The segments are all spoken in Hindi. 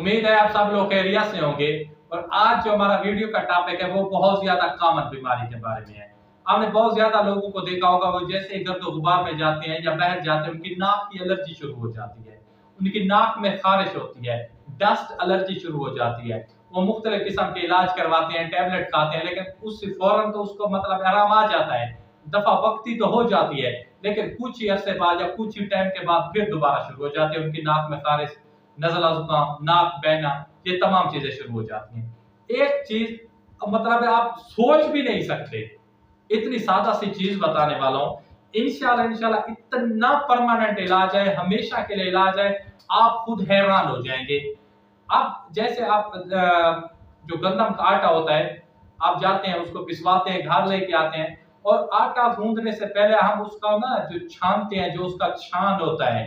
उम्मीद है आप सब लोग खैरियत से होंगे। और आज जो हमारा वीडियो का टॉपिक है वो बहुत ज्यादा कॉमन बीमारी के बारे में है। आपने बहुत ज्यादा लोगों को देखा होगा, वो जैसे गर्द गुबार में जाते हैं या बाहर जाते हैं उनकी नाक की एलर्जी शुरू हो जाती है, उनकी नाक में खारिश होती है, डस्ट एलर्जी शुरू हो जाती है। वो मुख्तलिफ किस्म के इलाज करवाते हैं, टैबलेट खाते हैं, लेकिन उससे फौरन तो उसको मतलब आराम आ जाता है, दफा वक्ती तो हो जाती है, लेकिन कुछ ही अरसे बाद या कुछ ही टाइम के बाद फिर दोबारा शुरू हो जाती है। उनकी नाक में खारिश, नज़ला जुकाम, नाक बहना, ये तमाम चीजें शुरू हो जाती हैं। एक चीज मतलब आप सोच भी नहीं सकते, इतनी सादा सी चीज बताने वाला हूं। इंशाल्लाह इतना परमानेंट इलाज है, हमेशा के लिए इलाज है, आप खुद हैरान हो जाएंगे। अब जैसे आप जो गंदम का आटा होता है, आप जाते हैं उसको पिसवाते हैं, घर लेके आते हैं, और आटा गूंदने से पहले हम उसका ना जो छानते हैं, जो उसका छान होता है,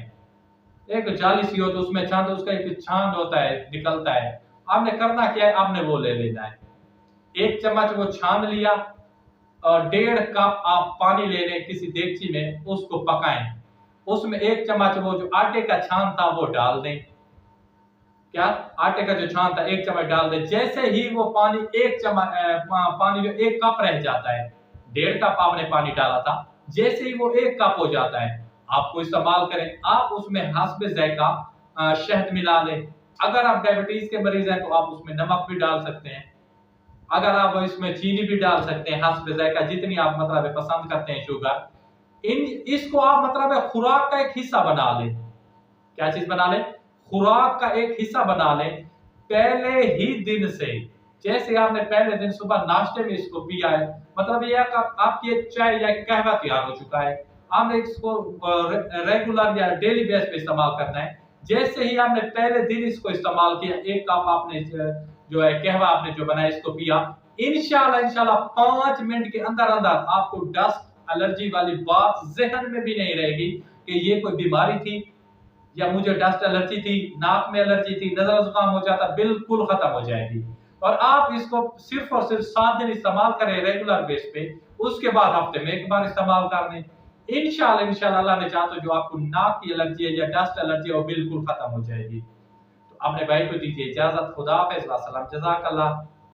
एक जाली सी होती है उसमें छानते, उसका एक छान होता है, निकलता है। आपने करना क्या है, आपने वो ले लेना है, 1 चम्मच वो छान लिया, और 1.5 कप आप पानी ले लें किसी देगची में, उसको पकाएं, उसमें 1 चम्मच वो जो आटे का छान था वो डाल दें। क्या आटे का जो छान था 1 चम्मच डाल दें। जैसे ही वो पानी 1 चम्मच पानी जो 1 कप रह जाता है, 1.5 कप आपने पानी डाला था, जैसे ही वो 1 कप हो जाता है, आपको इस्तेमाल करें। आप उसमें हस्बे ज़ायका शहद मिला लें। अगर आप डायबिटीज के मरीज हैं तो आप उसमें नमक भी डाल सकते हैं, अगर आप इसमें चीनी भी डाल सकते हैं, हस्बे ज़ायका जितनी आप मतलब पसंद करते हैं शुगर। इसको आप मतलब खुराक का एक हिस्सा बना लें। क्या चीज बना लें? खुराक का एक हिस्सा बना लें पहले ही दिन से। जैसे आपने पहले दिन सुबह नाश्ते में इसको पिया है, मतलब ये आपकी चाय या कहवा तैयार हो चुका है। आपने इसको रेगुलर या डेली बेस पे इस्तेमाल करना है। जैसे ही आपने पहले दिन इसको इस्तेमाल किया, 1 कप आपने जो है कहवा आपने जो बनाया इसको पिया, इंशाल्लाह 5 मिनट के अंदर अंदर आपको डस्ट एलर्जी वाली बात जहन में भी नहीं रहेगी कि ये कोई बीमारी थी या मुझे डस्ट एलर्जी थी, नाक में एलर्जी थी, नज़ला जुकाम हो जाता, बिल्कुल खत्म हो जाएगी। और आप इसको सिर्फ और सिर्फ 7 दिन इस्तेमाल करें रेगुलर बेस पे, उसके बाद हफ्ते में 1 बार इस्तेमाल कर लें। इंशाल्लाह अल्लाह ने चाहा तो जो आपको नाक की एलर्जी है या डस्ट एलर्जी है वो बिल्कुल खत्म हो जाएगी। तो अपने भाई को दीजिए इजाजत। खुदा हाफिज़, सलाम, जज़ाकल्लाह।